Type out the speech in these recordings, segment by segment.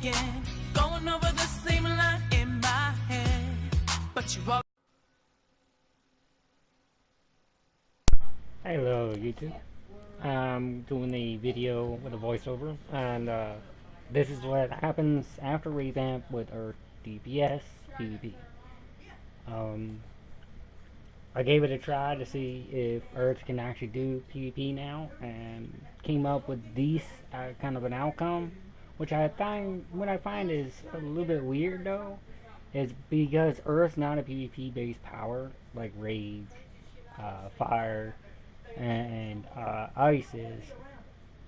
again, going over the same line in my head. But you walk. Hello YouTube. I'm doing a video with a voiceover, and this is what happens after revamp with Earth DPS PvP. I gave it a try to see if Earth can actually do PvP now, and came up with these kind of an outcome, which I find is a little bit weird though, is because Earth's not a PvP based power like Rage, Fire, and Ice is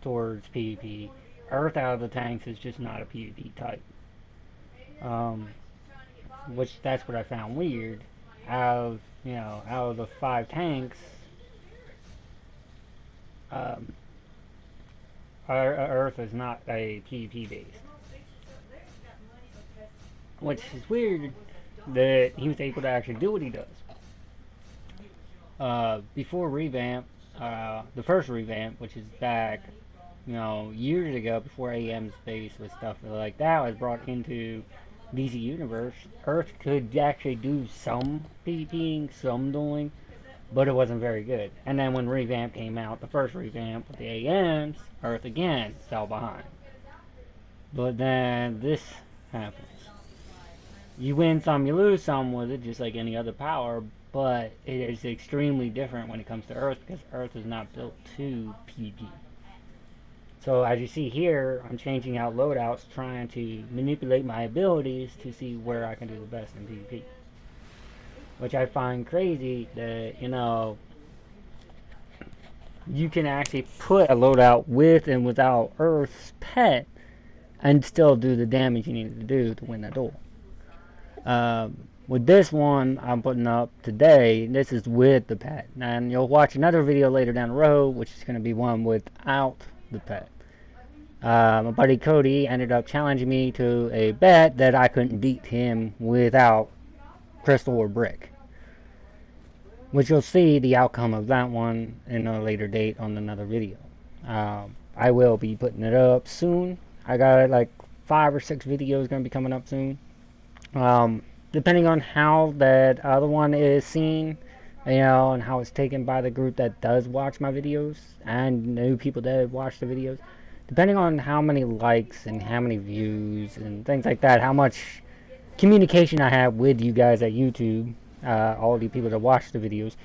towards PvP. Earth out of the tanks is just not a PvP type. Which that's what I found weird. Out of the 5 tanks, Earth is not a PvP base. Which is weird that he was able to actually do what he does. Before revamp, the first revamp, which is back, years ago, before AM's base with stuff like that was brought into DC Universe, Earth could actually do some PvPing, some dueling, but it wasn't very good. And then when revamp came out, the first revamp with the AMs, Earth again fell behind. But then this happens. You win some, you lose some with it, just like any other power, but it is extremely different when it comes to Earth, because Earth is not built to PvP. So as you see here, I'm changing out loadouts, trying to manipulate my abilities to see where I can do the best in PvP. Which I find crazy that, you can actually put a loadout with and without Earth's pet and still do the damage you need to do to win that duel. With this one I'm putting up today, this is with the pet. And you'll watch another video later down the road, which is going to be one without the pet. My buddy Cody ended up challenging me to a bet that I couldn't beat him without Crystal or Brick. Which you'll see the outcome of that one in a later date on another video. I will be putting it up soon. I got like 5 or 6 videos going to be coming up soon. Depending on how that other one is seen, and how it's taken by the group that does watch my videos, and new people that watch the videos, depending on how many likes and how many views and things like that, how much communication I have with you guys at YouTube, all the people that watch the videos,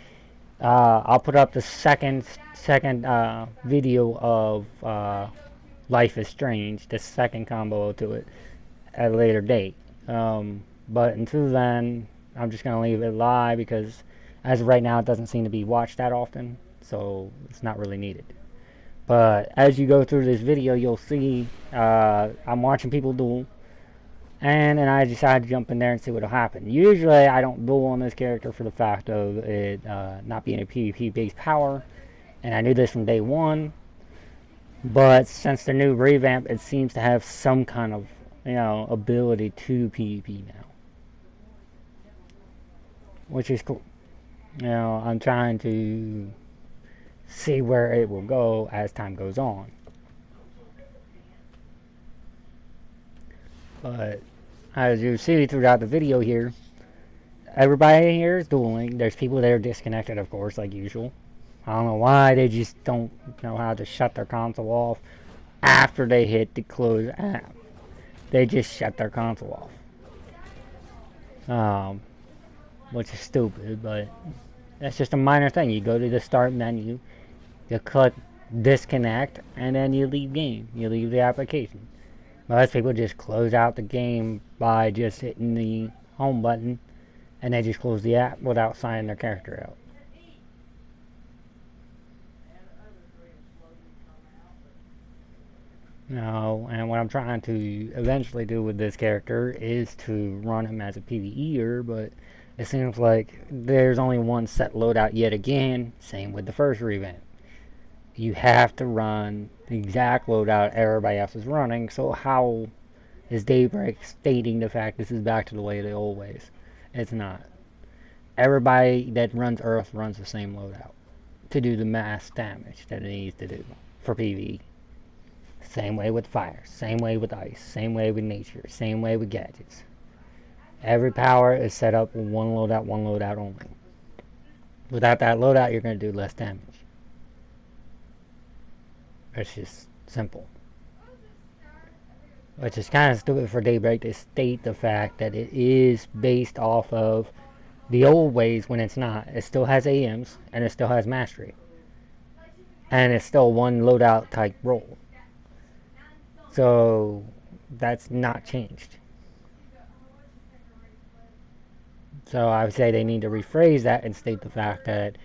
I'll put up the second video of Life is Strange, the second combo to it, at a later date. But until then, I'm just going to leave it live, because as of right now it doesn't seem to be watched that often, so it's not really needed. But as you go through this video, you'll see I'm watching people duel, and then I decide to jump in there and see what will happen. Usually I don't duel on this character for the fact of it not being a PvP based power, and I knew this from day one. But since the new revamp, it seems to have some kind of ability to PvP now, which is cool. I'm trying to see where it will go as time goes on. But as you see throughout the video here, everybody here is dueling. There's people that are disconnected, of course, like usual. I don't know why they just don't know how to shut their console off after they hit the close app. They just shut their console off. Which is stupid, but that's just a minor thing. You go to the start menu, you click disconnect, and then you leave game. You leave the application. Most people just close out the game by just hitting the home button, and they just close the app without signing their character out. And what I'm trying to eventually do with this character is to run him as a PvEer, but it seems like there's only one set loadout yet again, same with the first revamp. You have to run the exact loadout everybody else is running, so how is Daybreak stating the fact this is back to the way of the old ways? It's not. Everybody that runs Earth runs the same loadout to do the mass damage that it needs to do for PvE. Same way with fire, same way with ice, same way with nature, same way with gadgets. Every power is set up with one loadout only. Without that loadout, you're going to do less damage. It's just simple. Which is kind of stupid for Daybreak to state the fact that it is based off of the old ways when it's not. It still has AMs, and it still has mastery. And it's still one loadout type role. So, that's not changed. So I would say they need to rephrase that and state the fact that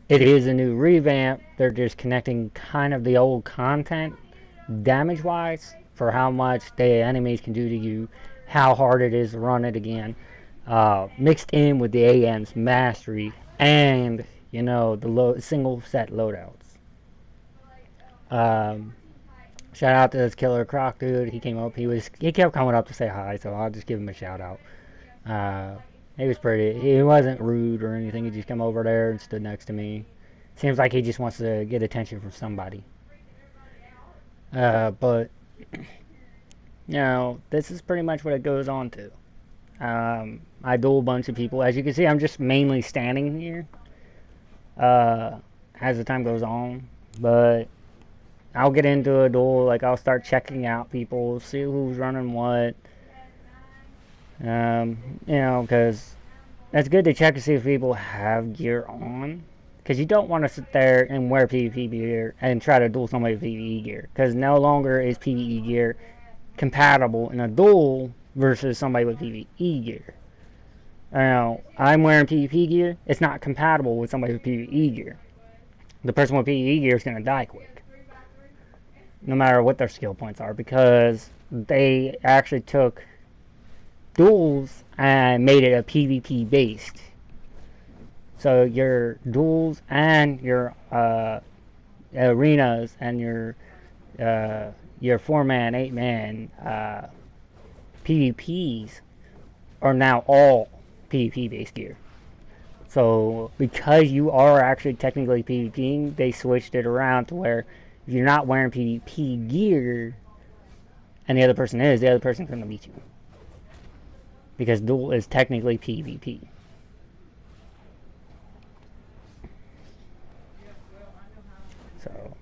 it is a new revamp. They're just connecting kind of the old content damage-wise for how much the enemies can do to you, how hard it is to run it again, mixed in with the AM's mastery and, you know, the single set loadouts. Shout out to this Killer Croc dude. He came up. He kept coming up to say hi, so I'll just give him a shout out. He was pretty. He wasn't rude or anything. He just came over there and stood next to me. Seems like he just wants to get attention from somebody. But you know, this is pretty much what it goes on to. I duel a bunch of people. As you can see, I'm just mainly standing here as the time goes on. But I'll get into a duel. Like, I'll start checking out people, see who's running what. You know, because it's good to check to see if people have gear on. Because you don't want to sit there and wear PvP gear and try to duel somebody with PvE gear. Because no longer is PvE gear compatible in a duel versus somebody with PvE gear. Now, I'm wearing PvP gear. It's not compatible with somebody with PvE gear. The person with PvE gear is going to die quick. No matter what their skill points are. Because they actually took duels and made it a PvP based. So your duels and your arenas and your 4-man, 8-man PvPs are now all PvP based gear. So because you are actually technically PvPing, they switched it around to where if you're not wearing PvP gear and the other person is, the other person's going to beat you. Because duel is technically PvP. So,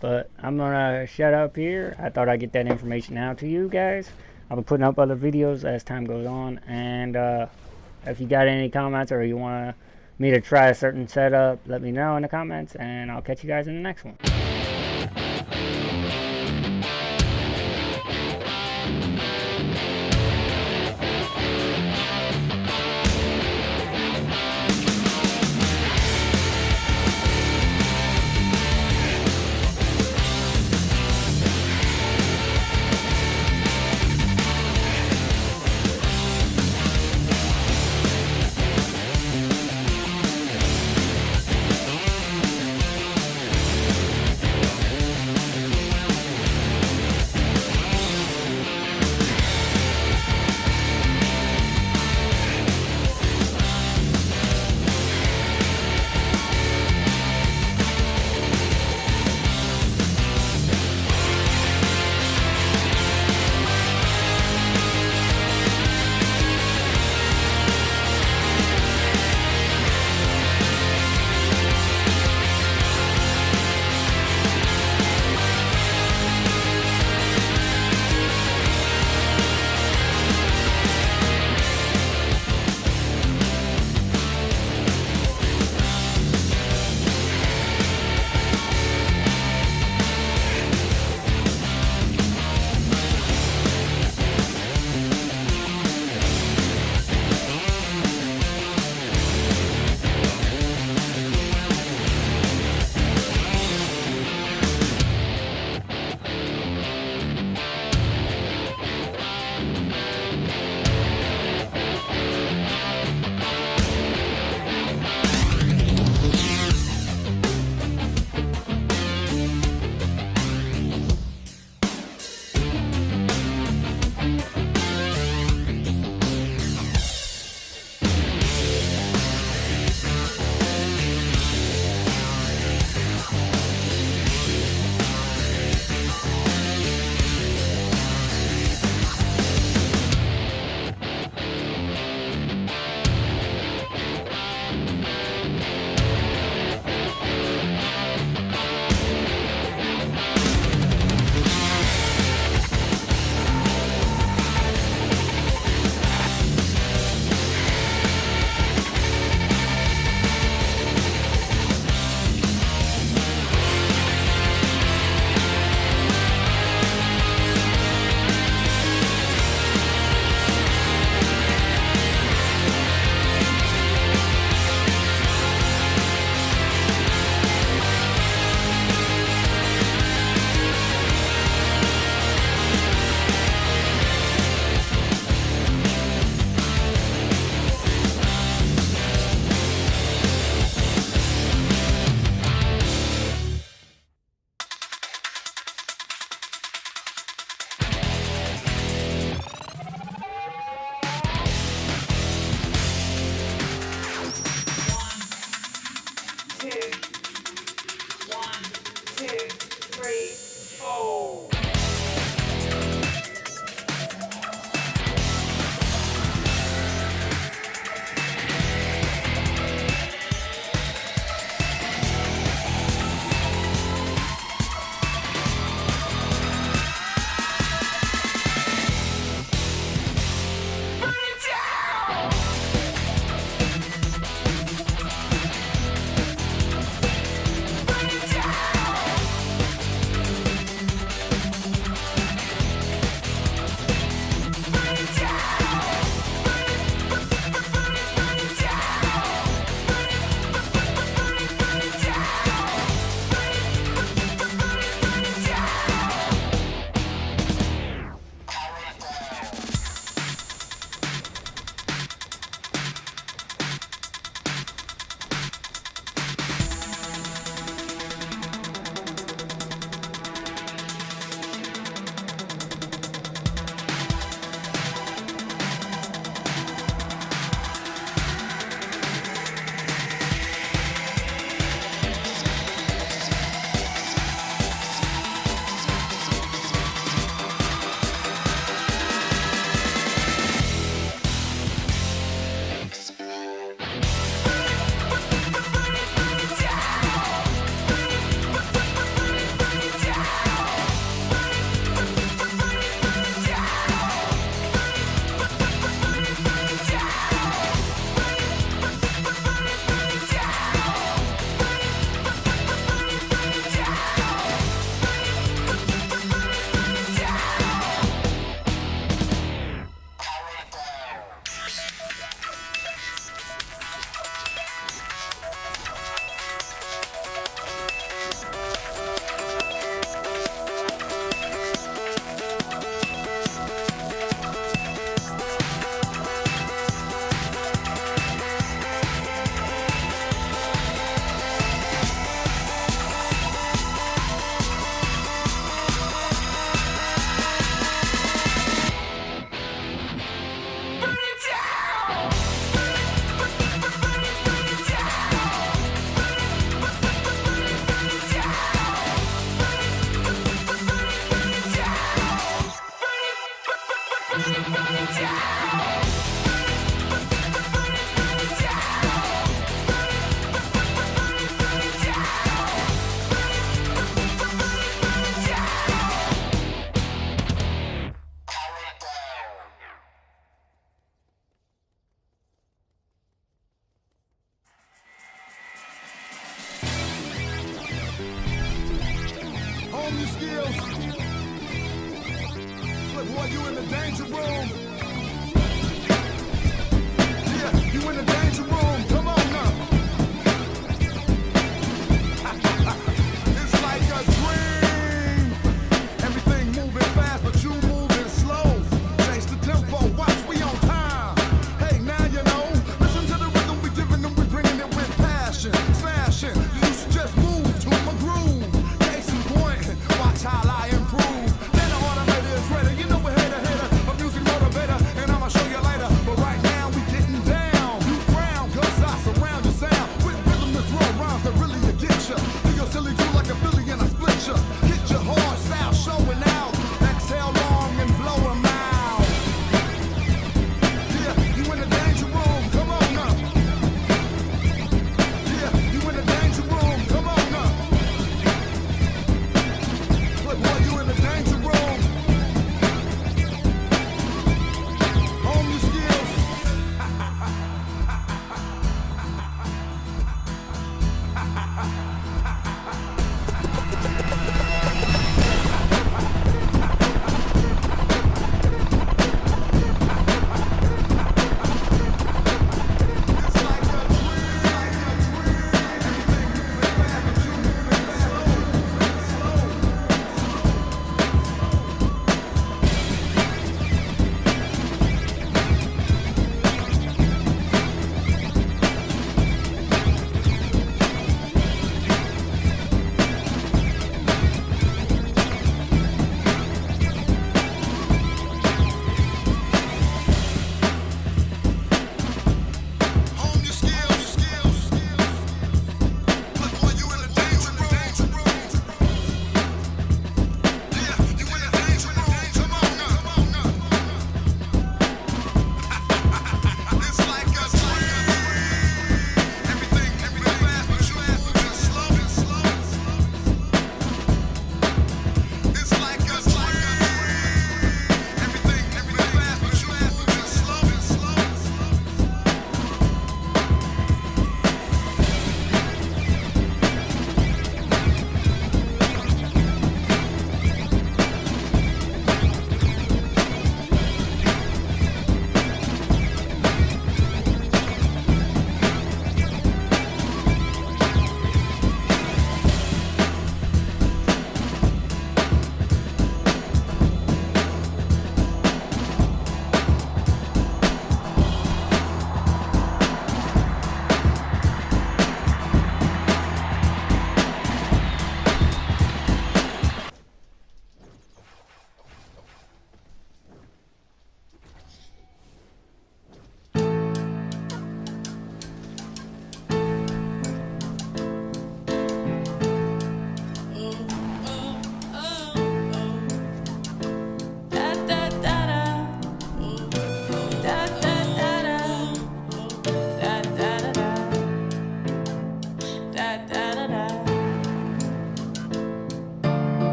but I'm gonna shut up here. I thought I'd get that information out to you guys. I'll be putting up other videos as time goes on. And if you got any comments or you want me to try a certain setup, let me know in the comments. And I'll catch you guys in the next one.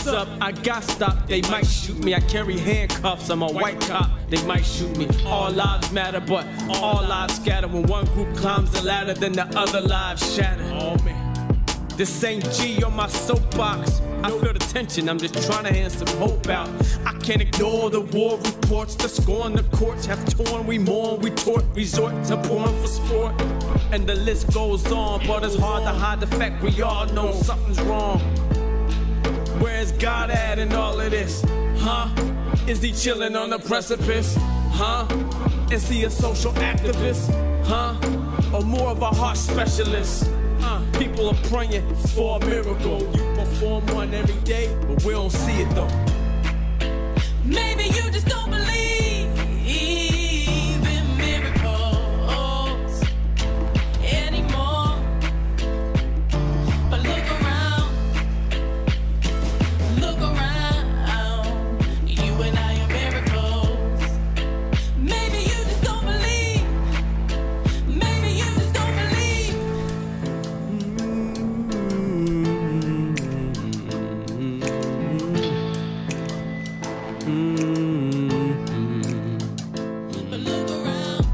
What's up? I got stopped. They might shoot me. I carry handcuffs. I'm a white cop. They might shoot me. All lives matter, but all lives scatter. When one group climbs the ladder, then the other lives shatter. Oh man. This ain't G on my soapbox. I feel the tension, I'm just trying to hand some hope out. I can't ignore the war reports. The score on the courts have torn. We mourn, we tort, resort to porn for sport. And the list goes on, but it's hard to hide the fact we all know something's wrong. Where's God at in all of this? Huh? Is he chilling on the precipice? Huh? Is he a social activist? Huh? Or more of a heart specialist? People are praying for a miracle. You perform one every day, but we don't see it though. Maybe you just don't believe in miracles anymore. But look around, you and I are miracles. Maybe you just don't believe, maybe you just don't believe. But look around.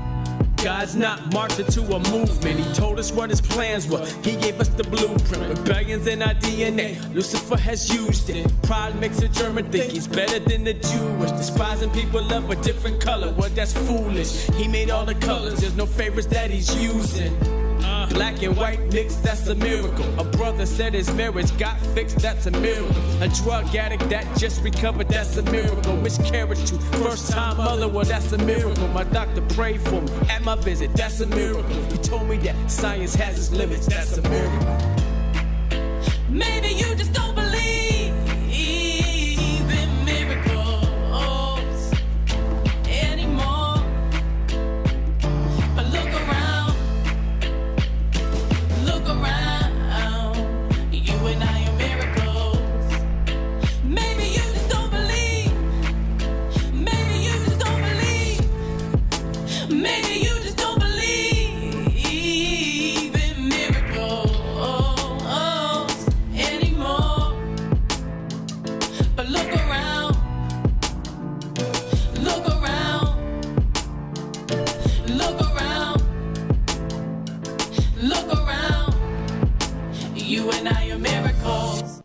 God's not marching to a movement. He told us what his plans were. He gave us the blueprint. Rebellions in our DNA. Lucifer has used it. Pride makes a German think he's better than the Jewish. Despising people of a different color. Well, that's foolish. He made all the colors. There's no favorites that he's using. Black and white mixed, that's a miracle. A brother said his marriage got fixed, that's a miracle. A drug addict that just recovered, that's a miracle. Miscarriage to first time mother, well that's a miracle. My doctor prayed for me at my visit, that's a miracle. He told me that science has its limits, that's a miracle. Maybe you just don't believe in miracles anymore. But look around, you and I are miracles. Maybe you just don't believe, maybe you just don't believe, maybe you just don't believe in miracles anymore. But look around, look around, look around, look around. You and I are miracles.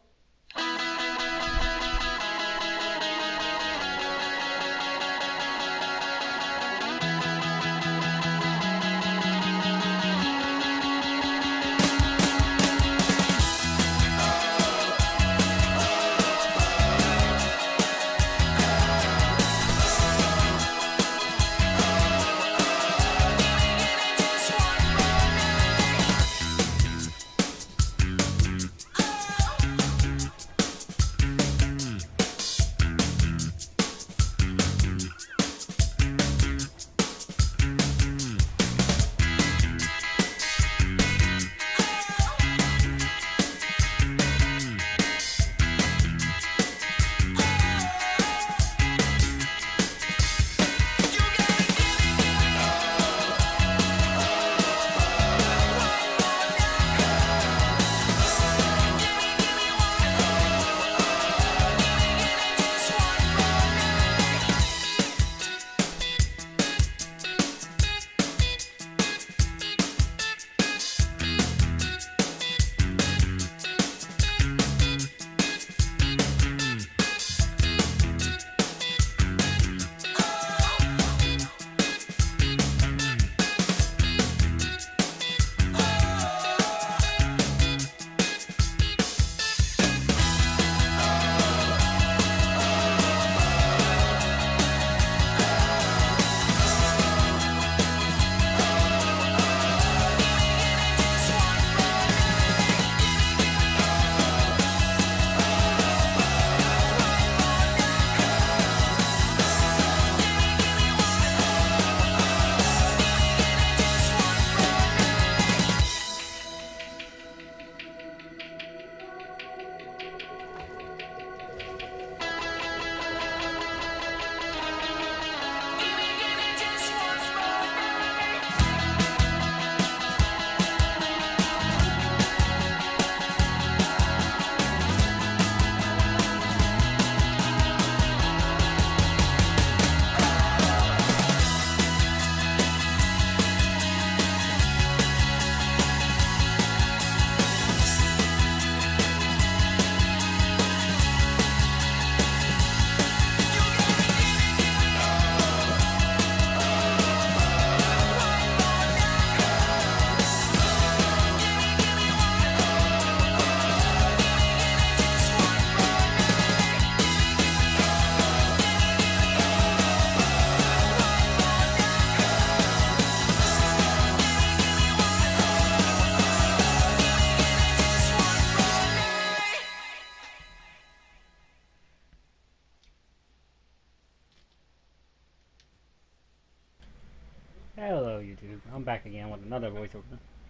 Hello YouTube, I'm back again with another voiceover.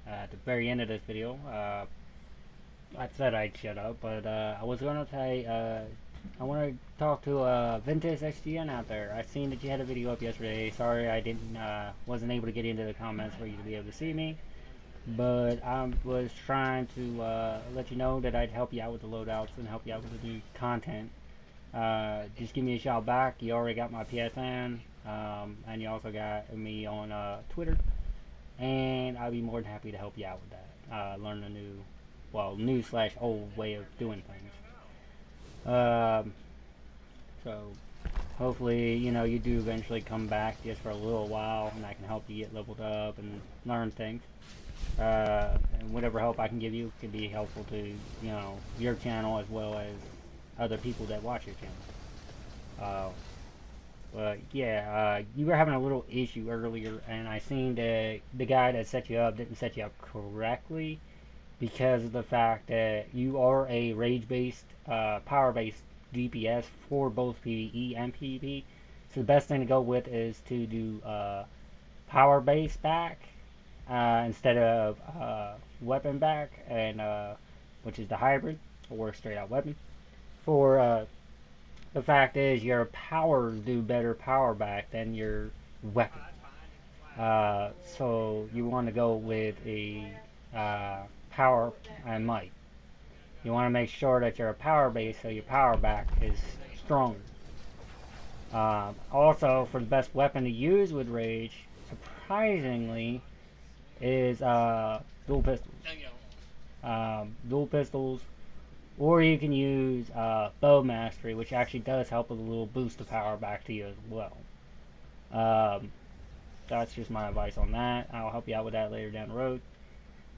At the very end of this video, I said I'd shut up, but I was gonna say, I want to talk to Vintage XGN out there. I seen that you had a video up yesterday. Sorry I wasn't able to get into the comments for you to be able to see me, but I was trying to let you know that I'd help you out with the loadouts and help you out with the new content. Just give me a shout back. You already got my PSN, and you also got me on Twitter, and I'll be more than happy to help you out with that. Learn a new/old way of doing things. So hopefully, you do eventually come back just for a little while, and I can help you get leveled up and learn things. And whatever help I can give you can be helpful to your channel as well as other people that watch your channel. But yeah, you were having a little issue earlier, and I seen that the guy that set you up didn't set you up correctly because of the fact that you are a rage-based, power-based DPS for both PvE and PvP. So the best thing to go with is to do power base back instead of weapon back, and which is the hybrid or straight out weapon. For the fact is, your powers do better power back than your weapon. So you want to go with a power and might. You want to make sure that you're a power base, so your power back is stronger. Also, for the best weapon to use with Rage, surprisingly, is dual pistols. Dual pistols. Or you can use Bow Mastery, which actually does help with a little boost of power back to you as well. That's just my advice on that. I'll help you out with that later down the road.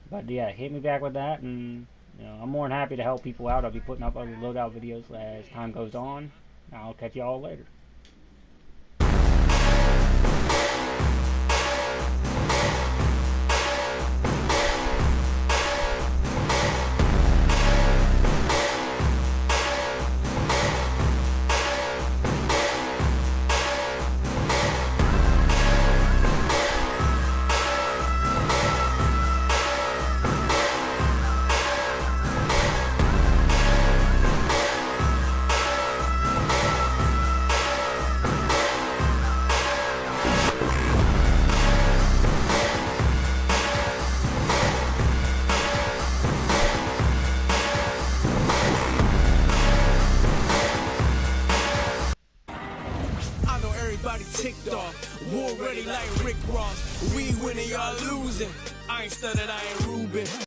But yeah, hit me back with that, and I'm more than happy to help people out. I'll be putting up other loadout videos as time goes on. I'll catch you all later. Everybody ticked off, war ready like Rick Ross. We winning, y'all losing. I ain't stunned, I ain't Ruben.